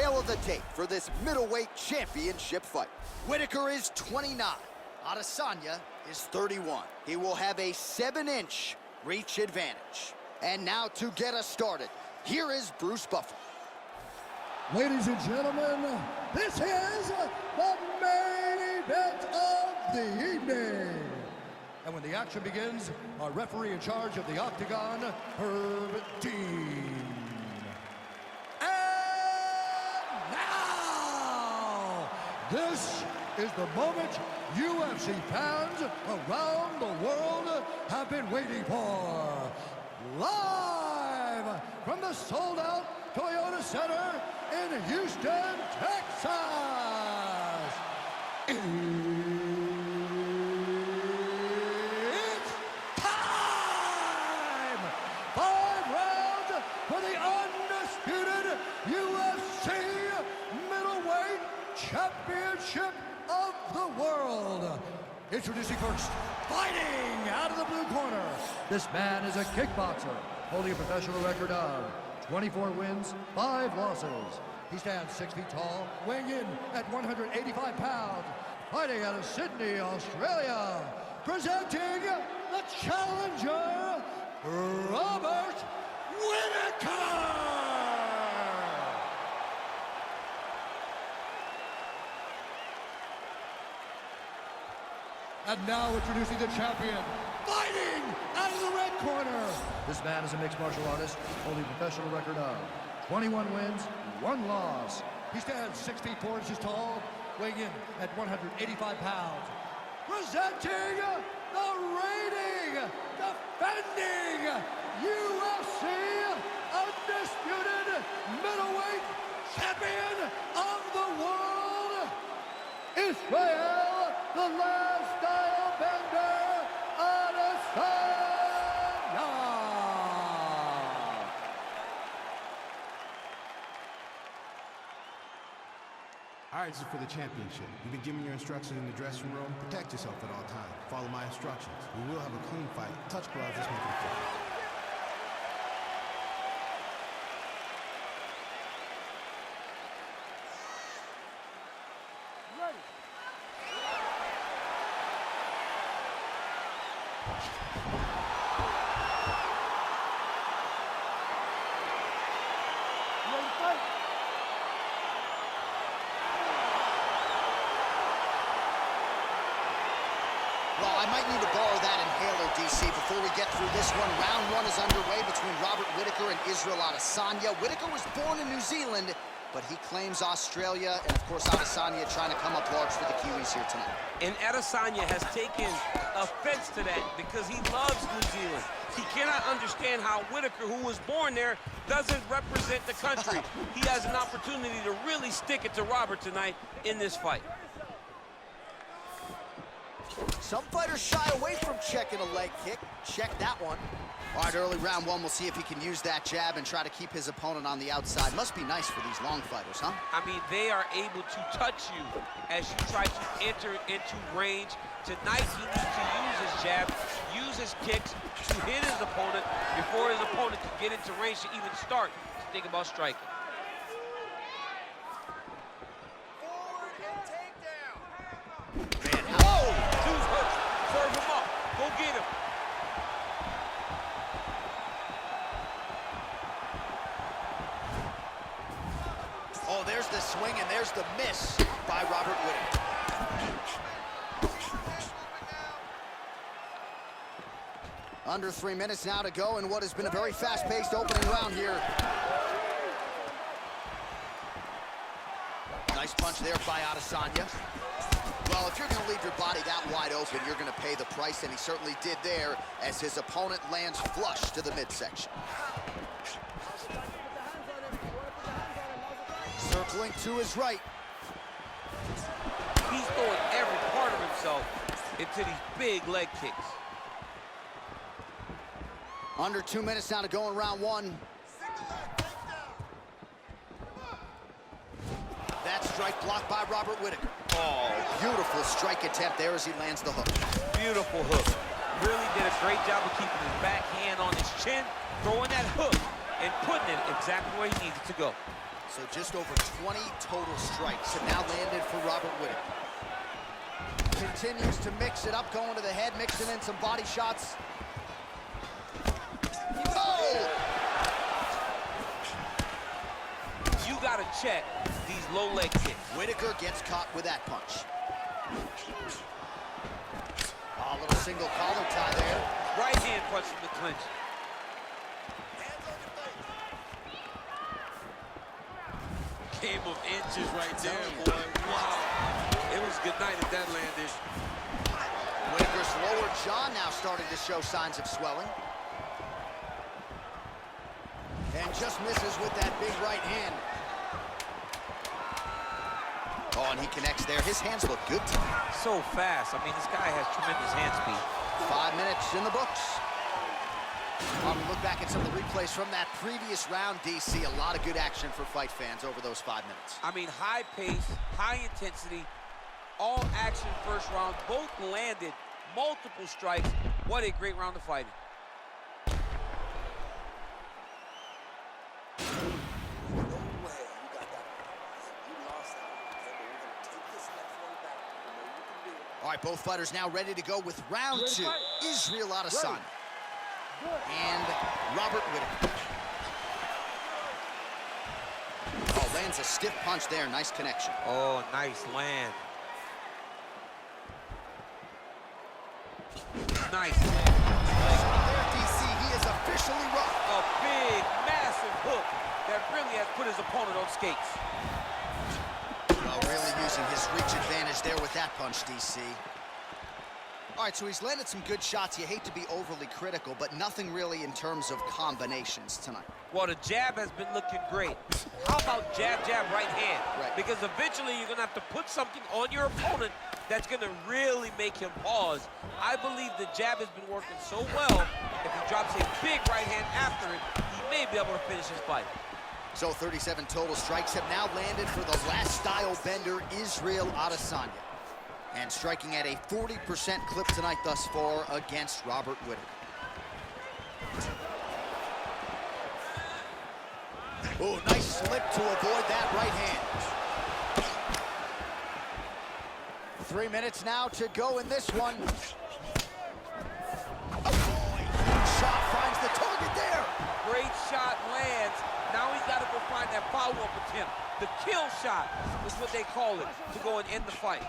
tale of the tape for this middleweight championship fight. Whittaker is 29. Adesanya is 31. He will have a 7-inch reach advantage. And now to get us started, here is Bruce Buffer. Ladies and gentlemen, this is the main event of the evening. And when the action begins, our referee in charge of the Octagon, Herb Dean. And now, this is the moment UFC fans around the world have been waiting for. Live from the sold-out Toyota Center in Houston, Texas. It's time! 5 rounds for the undisputed UFC middleweight championship of the world. Introducing first, fighting out of the blue corner. This man is a kickboxer, holding a professional record of 24 wins, 5 losses. He stands 6 feet tall, weighing in at 185 pounds. Fighting out of Sydney, Australia. Presenting the challenger, Robert Whittaker. And now introducing the champion, fighting out of the red corner. This man is a mixed martial artist, holding a professional record of 21 wins, 1 loss. He stands 6 feet 4 inches tall, weighing in at 185 pounds. Presenting the reigning, defending UFC undisputed middleweight champion of the world, Israel, the last style bender, Adesanya. All right, this is for the championship. You've been giving your instructions in the dressing room. Protect yourself at all times. Follow my instructions. We will have a clean fight. Touch gloves, let's make it a fight. Well, I might need to borrow that inhaler, DC, before we get through this one. Round 1 is underway between Robert Whittaker and Israel Adesanya. Whittaker was born in New Zealand, but he claims Australia, and of course Adesanya trying to come up large for the Kiwis here tonight. And Adesanya has taken offense to that because he loves New Zealand. He cannot understand how Whittaker, who was born there, doesn't represent the country. He has an opportunity to really stick it to Robert tonight in this fight. Some fighters shy away from checking a leg kick. Check that one. All right, early round 1, we'll see if he can use that jab and try to keep his opponent on the outside. Must be nice for these long fighters, huh? I mean, they are able to touch you as you try to enter into range. Tonight, he needs to use his jab, use his kicks to hit his opponent before his opponent can get into range to even start to think about striking. Serve him up. Go get him. Oh, there's the swing and there's the miss by Robert Whittaker. Under 3 minutes now to go in what has been a very fast-paced opening round here. Nice punch there by Adesanya. Well, if you're going to leave your body that wide open, you're going to pay the price, and he certainly did there as his opponent lands flush to the midsection. Circling to his right. He's throwing every part of himself into these big leg kicks. Under 2 minutes now to go in round 1. That strike blocked by Robert Whittaker. Oh, beautiful strike attempt there as he lands the hook. Beautiful hook. Really did a great job of keeping his backhand on his chin, throwing that hook, and putting it exactly where he needed to go. So just over 20 total strikes have now landed for Robert Whittaker. Continues to mix it up, going to the head, mixing in some body shots. Oh! You gotta check these low leg kicks. Whittaker gets caught with that punch. Oh, a little single collar tie there. Right hand punch from the clinch. Game of inches right there, boy. Wow. It was good night if that landed. Whittaker's lower jaw now starting to show signs of swelling. And just misses with that big right hand. Oh, and he connects there. His hands look good tonight. So fast. I mean, this guy has tremendous hand speed. 5 minutes in the books. While we look back at some of the replays from that previous round, DC, a lot of good action for fight fans over those 5 minutes. I mean, high pace, high intensity, all action first round. Both landed multiple strikes. What a great round of fighting. All right, both fighters now ready to go with round 2. Israel Adesanya and Robert Whittaker. Oh, lands a stiff punch there. Nice connection. Oh, nice land. Nice. There, DC, he is officially rocked. A big, massive hook that really has put his opponent on skates. Well, really using his reach advantage there with that punch, DC. All right, so he's landed some good shots. You hate to be overly critical, but nothing really in terms of combinations tonight. Well, the jab has been looking great. How about jab, jab, right hand? Right. Because eventually you're going to have to put something on your opponent that's going to really make him pause. I believe the jab has been working so well, if he drops a big right hand after it, he may be able to finish his fight. So 37 total strikes have now landed for the last style bender, Israel Adesanya. And striking at a 40% clip tonight thus far against Robert Whittaker. Oh, nice slip to avoid that right hand. 3 minutes now to go in this one. Oh, boy. Shot finds the target there. Great shot lands. Now he's got to go find that follow-up attempt. The kill shot is what they call it, to go and end the fight.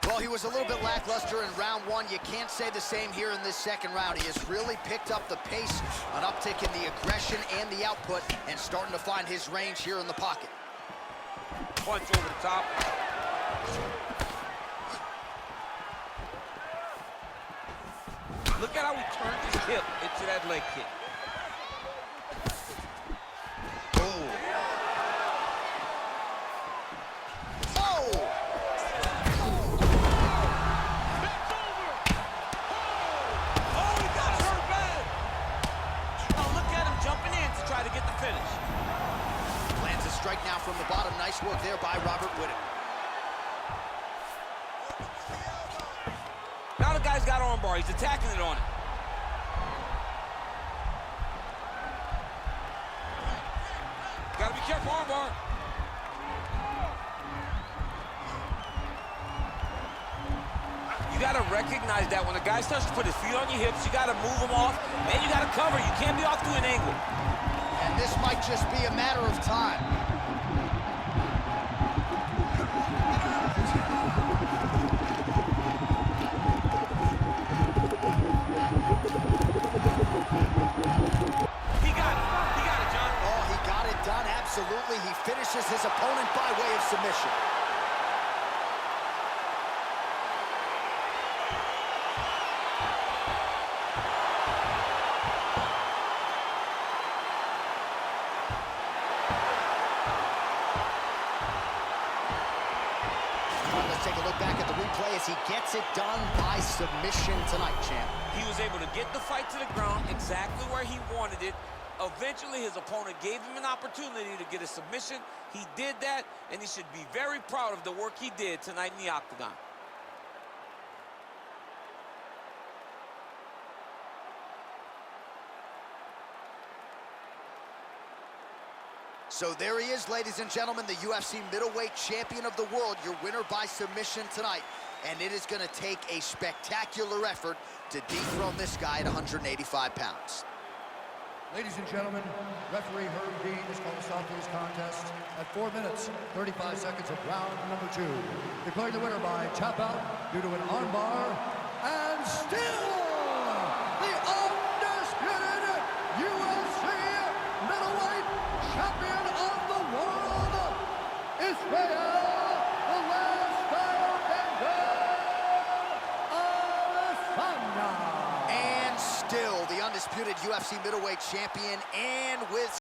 Well, he was a little bit lackluster in round 1. You can't say the same here in this second round. He has really picked up the pace, an uptick in the aggression and the output, and starting to find his range here in the pocket. Punch over the top. Look at how he turned his hip into that leg kick. Strike now from the bottom. Nice work there by Robert Whittaker. Now the guy's got armbar. He's attacking it on it. Gotta be careful, armbar. You gotta recognize that when a guy starts to put his feet on your hips, you gotta move him off, and you gotta cover. You can't be off to an angle. And this might just be a matter of time. Absolutely, he finishes his opponent by way of submission. Let's take a look back at the replay as he gets it done by submission tonight, champ. He was able to get the fight to the ground exactly where he wanted it. Eventually, his opponent gave him an opportunity to get a submission. He did that, and he should be very proud of the work he did tonight in the octagon. So there he is, ladies and gentlemen, the UFC middleweight champion of the world, your winner by submission tonight. And it is going to take a spectacular effort to dethrone this guy at 185 pounds. Ladies and gentlemen, referee Herb Dean has called a stop to this contest at 4 minutes, 35 seconds of round number 2. Declaring the winner by tap out due to an armbar, and still the undisputed UFC middleweight champion of the world, Israel, the last Adesanya. And still the undisputed UFC middleweight champion, and with